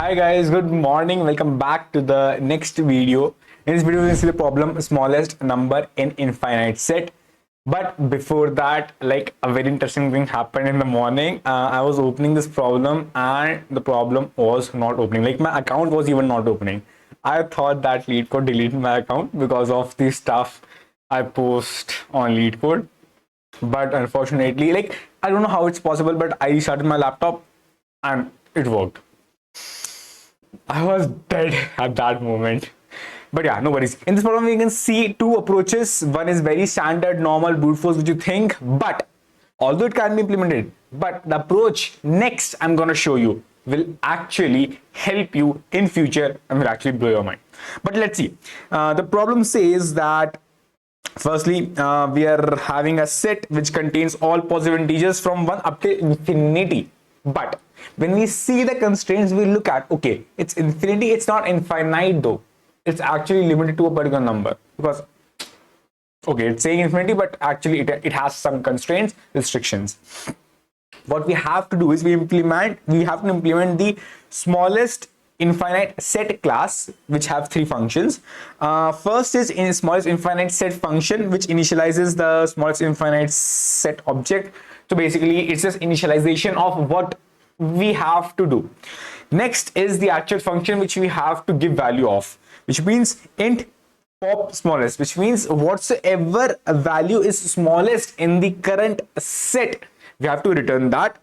Hi guys, good morning. Welcome back to the next video. In this video, we're going to see the problem smallest number in infinite set. But before that, like a very interesting thing happened in the morning. I was opening this problem and the problem was not opening. Like my account was even not opening. I thought that Leetcode deleted my account because of the stuff I post on Leetcode. But unfortunately, like I don't know how it's possible, but I restarted my laptop and it worked. I was dead at that moment. But yeah, no worries. In this problem, we can see two approaches. One is very standard, normal brute force, which you think, but although it can be implemented, but the approach next I'm gonna show you will actually help you in future and will actually blow your mind. But let's see. The problem says that firstly, we are having a set which contains all positive integers from 1 up to infinity. But when we see the constraints, we look at, okay, it's infinity, it's not infinite though. It's actually limited to a particular number because, okay, it's saying infinity, but actually it has some constraints, restrictions. What we have to do is we have to implement the smallest infinite set class, which have three functions. First is in smallest infinite set function, which initializes the smallest infinite set object. So basically it's just initialization of what we have to do. Next is the actual function which we have to give value of, which means int pop smallest, which means whatsoever value is smallest in the current set, we have to return that.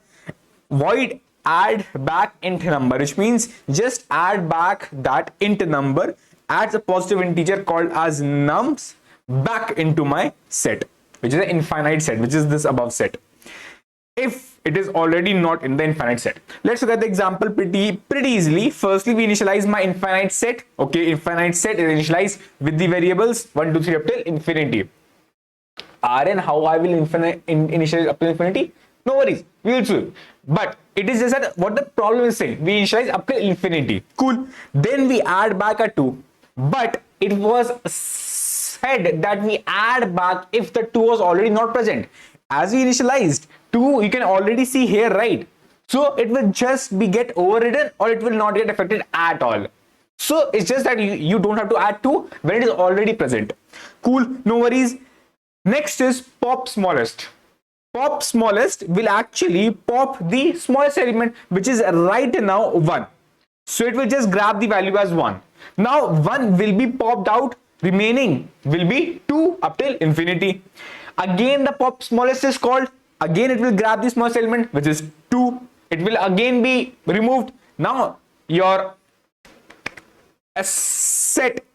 Void add back int number, which means just add back that int number, adds a positive integer called as nums back into my set, which is an infinite set, which is this above set, if it is already not in the infinite set. Let's look at the example pretty easily. Firstly, we initialize my infinite set. Okay, infinite set is initialized with the variables 1, 2, 3 up till infinity. Aryan, how I will initialize up to infinity? No worries, we will see. But it is just that what the problem is saying, we initialize up to infinity. Cool. Then we add back a 2. But it was said that we add back if the 2 was already not present. As we initialized 2, you can already see here, right? So it will just be get overridden or it will not get affected at all. So it's just that you don't have to add 2 when it is already present. Cool, no worries. Next is pop smallest. Pop smallest will actually pop the smallest element, which is right now 1. So it will just grab the value as 1. Now 1 will be popped out, remaining will be 2 up till infinity. Again, the pop smallest is called. Again, it will grab the smallest element, which is 2. It will again be removed. Now your set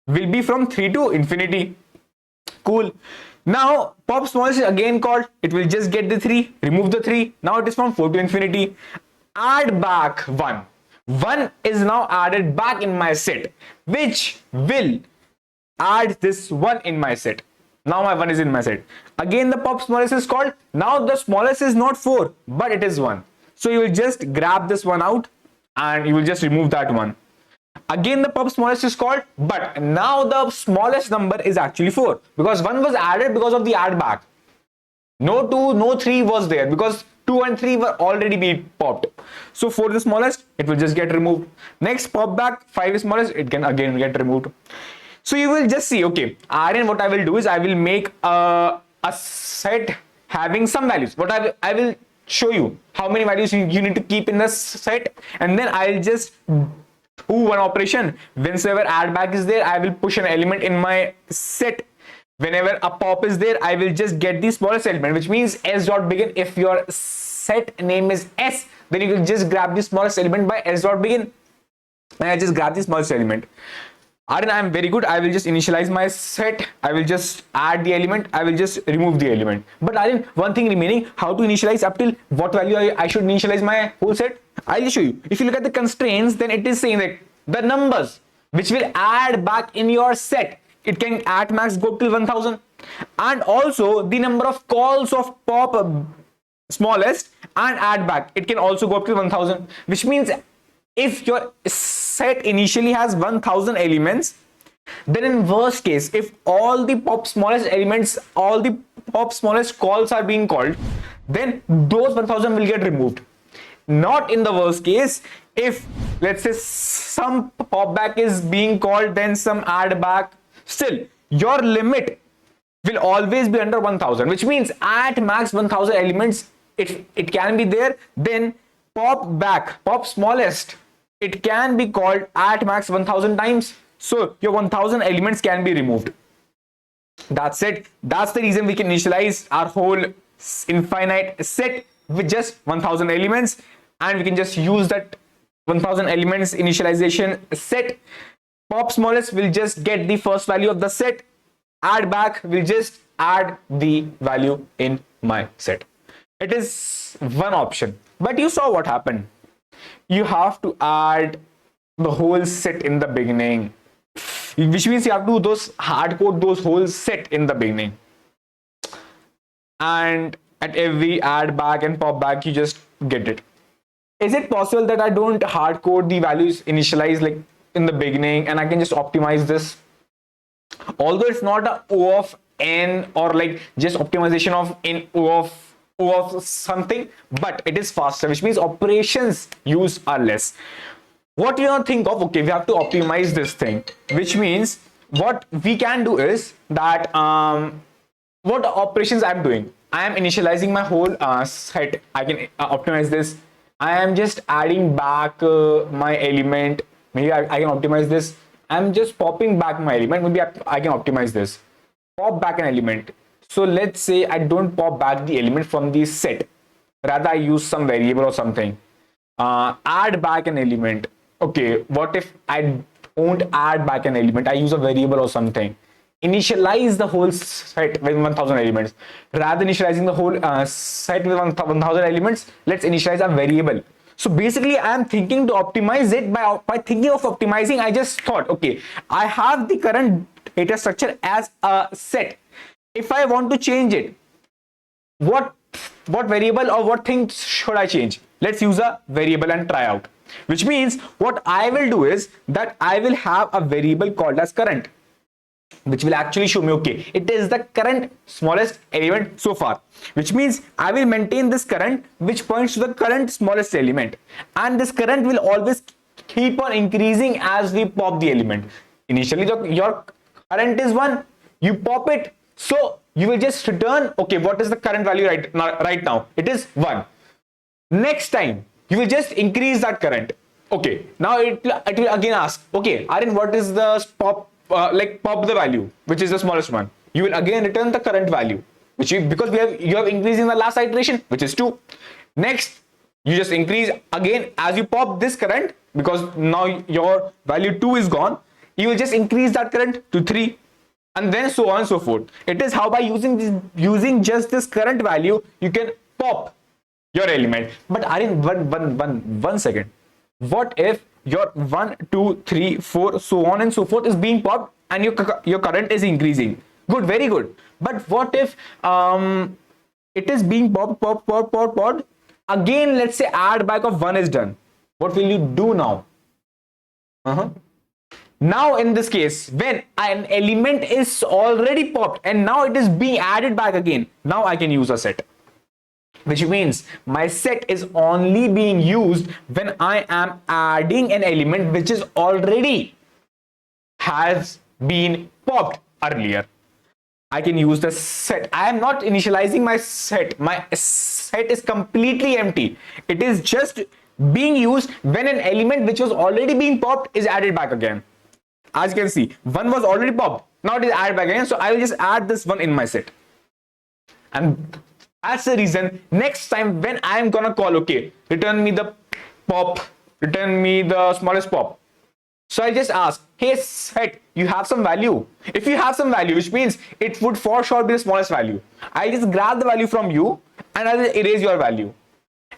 will be from 3 to infinity. Cool. Now pop smallest is again called. It will just get the 3, remove the 3. Now it is from 4 to infinity. Add back 1. 1 is now added back in my set, which will add this 1 in my set. Now my 1 is in my set. Again, the pop smallest is called. Now the smallest is not 4, but it is 1. So you will just grab this 1 out and you will just remove that 1. Again, the pop smallest is called, but now the smallest number is actually 4 because 1 was added because of the add back. No 2, no 3 was there because 2 and 3 were already be popped. So 4 is the smallest, it will just get removed. Next, pop back 5 is smallest, it can again get removed. So you will just see, okay, Aryan, what I will do is I will make a set having some values. What I will show you how many values you need to keep in the set, and then I'll just do one operation. Whenever add back is there, I will push an element in my set. Whenever a pop is there, I will just get the smallest element, which means s dot begin. If your set name is s, then you will just grab the smallest element by s dot begin, and I just grab the smallest element. Aryan, I am very good. I will just initialize my set. I will just add the element. I will just remove the element. But Aryan, one thing remaining, how to initialize up till what value I should initialize my whole set? I'll show you. If you look at the constraints, then it is saying that the numbers which will add back in your set, it can at max go till 1000. And also the number of calls of pop smallest and add back, it can also go up to 1000, which means if your set initially has 1000 elements, then in worst case, if all the pop smallest elements, all the pop smallest calls are being called, then those 1000 will get removed. Not in the worst case, If let's say some pop back is being called, then some add back, still your limit will always be under 1000, which means at max 1000 elements it can be there. Then pop back, pop smallest, it can be called at max 1000 times, so your 1000 elements can be removed. That's it. That's the reason we can initialize our whole infinite set with just 1000 elements, and we can just use that 1000 elements initialization set. Pop smallest will just get the first value of the set. Add back will just add the value in my set. It is one option, but you saw what happened. You have to add the whole set in the beginning, which means you have to do those hard code those whole set in the beginning, and at every add back and pop back you just get it. Is it possible that I don't hard code the values initialize like in the beginning and I can just optimize this? Although it's not a O of n or like just optimization of in O of something, but it is faster, which means operations used are less. What you don't think of, okay, we have to optimize this thing, which means what we can do is that what operations I'm doing, I am initializing my whole set. I can optimize this. I am just adding back my element. Maybe I can optimize this. I'm just popping back my element. Maybe I can optimize this. Pop back an element. So let's say I don't pop back the element from the set. Rather, I use some variable or something. Add back an element. Okay, what if I don't add back an element? I use a variable or something. Initialize the whole set with 1000 elements. Rather than initializing the whole set with 1000 elements, let's initialize a variable. So basically, I am thinking to optimize it. By thinking of optimizing, I just thought, okay, I have the current data structure as a set. If I want to change it, what variable or what thing should I change? Let's use a variable and try out. Which means what I will do is that I will have a variable called as current, which will actually show me, okay, it is the current smallest element so far, which means I will maintain this current which points to the current smallest element, and this current will always keep on increasing as we pop the element. Initially your current is 1, you pop it, so you will just return, okay, what is the current value right now? It is 1. Next time you will just increase that current. Okay, now it will again ask, okay, Aryan, what is the pop the value, which is the smallest one? You will again return the current value, which because you have increased in the last iteration, which is 2. Next, you just increase again as you pop this current, because now your value 2 is gone. You will just increase that current to 3, and then so on and so forth. It is how by using just this current value you can pop your element. But Aryan, one second. What if your 1, 2, 3, 4, so on and so forth is being popped and your current is increasing? Good, very good. But what if it is being popped? Again, let's say add back of 1 is done. What will you do now? Now in this case, when an element is already popped and now it is being added back again, now I can use a set. Which means my set is only being used when I am adding an element which is already has been popped earlier. I can use the set. I am not initializing my set. My set is completely empty. It is just being used when an element which was already being popped is added back again. As you can see, 1 was already popped. Now it is added back again. So I will just add this 1 in my set. And that's the reason next time when I am gonna call, okay, return me the pop, return me the smallest pop. So I just ask, hey set, you have some value. If you have some value, which means it would for sure be the smallest value, I just grab the value from you and I will erase your value.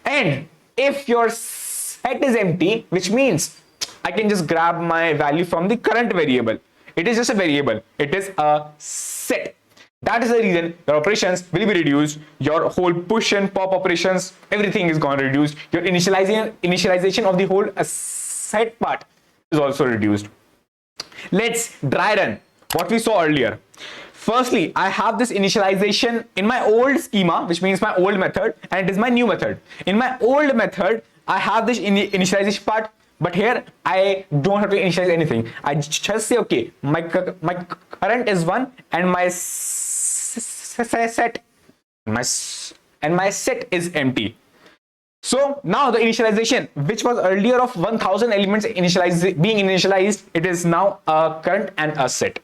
And if your set is empty, which means I can just grab my value from the current variable. It is just a variable. It is a set. That is the reason your operations will be reduced. Your whole push and pop operations, everything is going to reduce. Your initialization of the whole set part is also reduced. Let's dry run what we saw earlier. Firstly, I have this initialization in my old schema, which means my old method, and it is my new method. In my old method, I have this initialization part, but here I don't have to initialize anything. I just say, okay, my current is 1 and my set my set is empty. So now the initialization, which was earlier of 1000 elements being initialized, it is now a current and a set.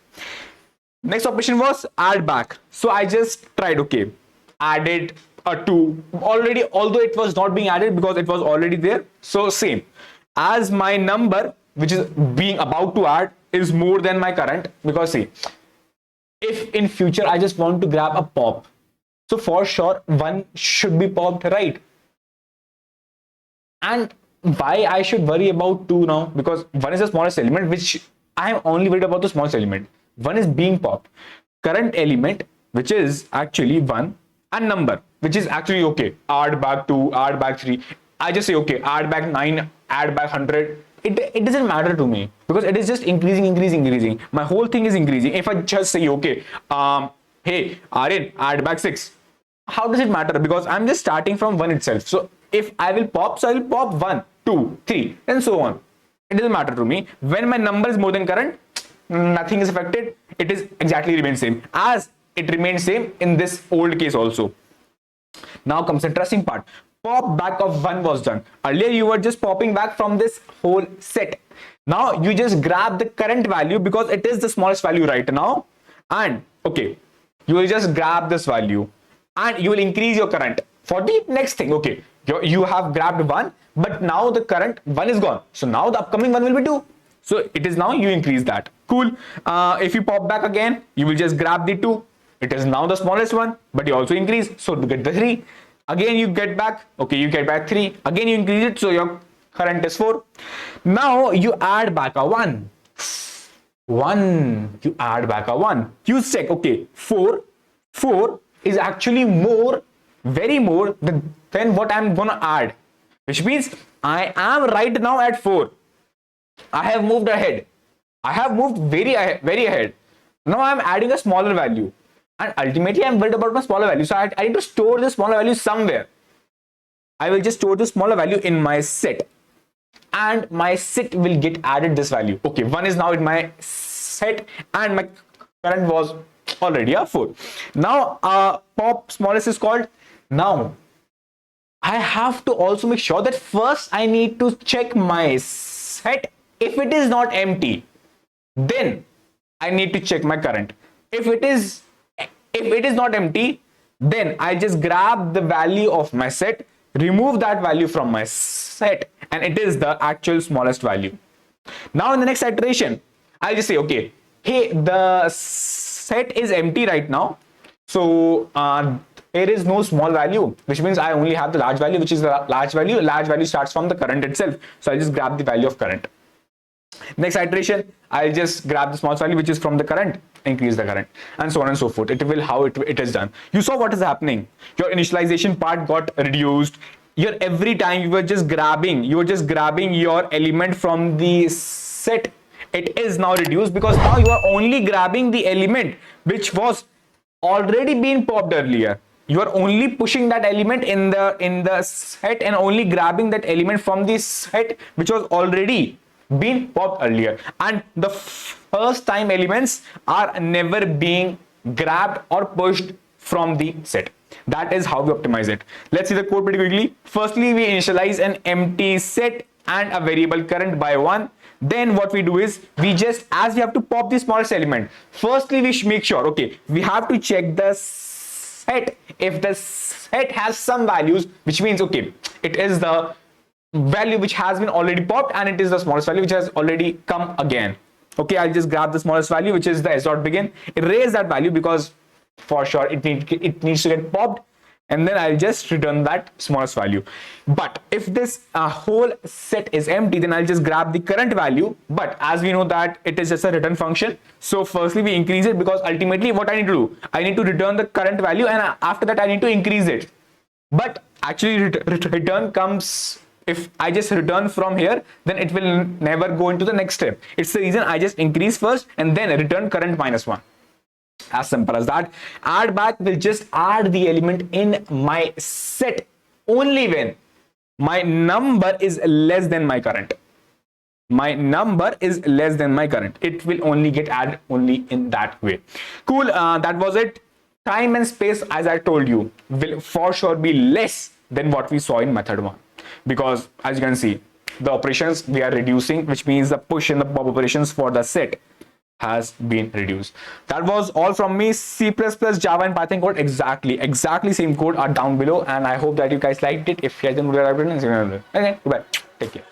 Next operation was add back. So I just tried, okay, added a 2 already, although it was not being added because it was already there. So same as my number, which is being about to add, is more than my current, because see, if in future I just want to grab a pop, so for sure 1 should be popped, right? And why I should worry about 2 now? Because 1 is the smallest element, which I am only worried about the smallest element. 1 is being popped. Current element, which is actually 1, and number, which is actually okay. Add back 2, add back 3. I just say, okay, add back 9, add back 100. It doesn't matter to me because it is just increasing. My whole thing is increasing. If I just say, okay, hey, Aryan, add back 6. How does it matter? Because I'm just starting from 1 itself. So if I will pop, so I will pop 1, 2, 3, and so on. It doesn't matter to me. When my number is more than current, nothing is affected. It is exactly remains same as it remains same in this old case also. Now comes the interesting part. Pop back of 1 was done. Earlier you were just popping back from this whole set. Now you just grab the current value because it is the smallest value right now, and okay, you will just grab this value and you will increase your current for the next thing. Okay, you have grabbed 1, but now the current 1 is gone, so now the upcoming 1 will be 2. So it is now you increase that. Cool. If you pop back again, you will just grab the 2. It is now the smallest one, but you also increase, so to get the 3. Again you get back, okay, you get back 3. Again you increase it, so your current is 4. Now you add back a 1. You add back a 1. You check, okay, 4 is actually more, very more than what I'm gonna add, which means I am right now at 4. I have moved ahead. I have moved very ahead. Now I'm adding a smaller value, and ultimately I'm worried about my smaller value. So I need to store the smaller value somewhere. I will just store the smaller value in my set, and my set will get added this value. Okay, 1 is now in my set, and my current was already a 4. Now pop smallest is called. Now I have to also make sure that first I need to check my set. If it is not empty, then I need to check my current. If it is not empty, then I just grab the value of my set, remove that value from my set, and it is the actual smallest value. Now in the next iteration, I'll just say, okay, hey, the set is empty right now, so there is no small value, which means I only have the large value, which is the large value. Large value starts from the current itself, so I'll just grab the value of current. Next iteration, I'll just grab the small value, which is from the current, increase the current, and so on and so forth. It will how it is done. You saw what is happening. Your initialization part got reduced. Every time you were just grabbing your element from the set, it is now reduced, because now you are only grabbing the element which was already been popped earlier. You are only pushing that element in the set and only grabbing that element from the set which was already been popped earlier, and the first time elements are never being grabbed or pushed from the set. That is how we optimize it. Let's see the code pretty quickly. Firstly, we initialize an empty set and a variable current by 1. Then what we do is, we just, as we have to pop the smallest element, firstly we make sure, okay, we have to check the set. If the set has some values, which means, okay, it is the value which has been already popped, and it is the smallest value which has already come again. Okay, I'll just grab the smallest value, which is the s.begin, erase that value because for sure it needs to get popped, and then I'll just return that smallest value. But if this whole set is empty, then I'll just grab the current value. But as we know that it is just a return function, so firstly we increase it, because ultimately what I need to do, I need to return the current value, and after that I need to increase it. But actually return comes, if I just return from here, then it will never go into the next step. It's the reason I just increase first and then return current minus 1. As simple as that. Add back will just add the element in my set only when my number is less than my current. My number is less than my current. It will only get added only in that way. Cool. That was it. Time and space, as I told you, will for sure be less than what we saw in method 1, because as you can see, the operations we are reducing, which means the push and the pop operations for the set has been reduced. That was all from me. C++, Java and Python code, exactly same code are down below, and I hope that you guys liked it. If you guys didn't, okay, goodbye. Take care.